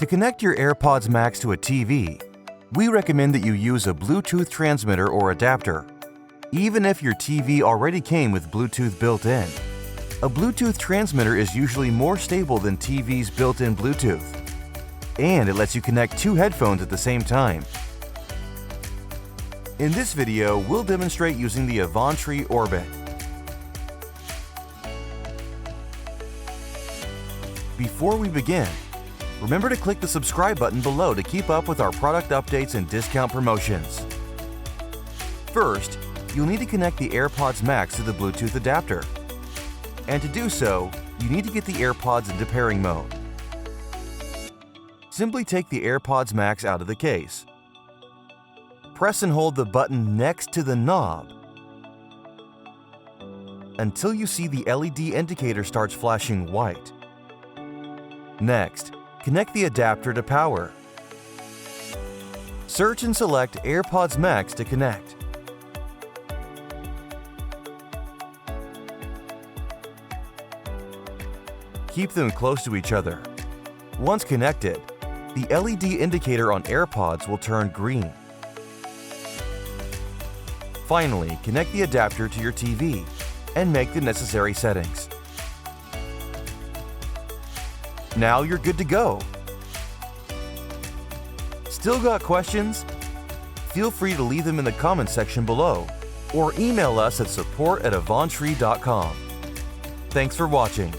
To connect your AirPods Max to a TV, we recommend that you use a Bluetooth transmitter or adapter. Even if your TV already came with Bluetooth built in, a Bluetooth transmitter is usually more stable than TV's built-in Bluetooth, and it lets you connect two headphones at the same time. In this video, we'll demonstrate using the Avantree Orbit. Before we begin, remember to click the subscribe button below to keep up with our product updates and discount promotions. First, you'll need to connect the AirPods Max to the Bluetooth adapter. And to do so, you need to get the AirPods into pairing mode. Simply take the AirPods Max out of the case. Press and hold the button next to the knob until you see the LED indicator starts flashing white. Next, connect the adapter to power. Search and select AirPods Max to connect. Keep them close to each other. Once connected, the LED indicator on AirPods will turn green. Finally, connect the adapter to your TV and make the necessary settings. Now you're good to go. Still got questions? Feel free to leave them in the comments section below or email us at support@avantree.com. Thanks for watching.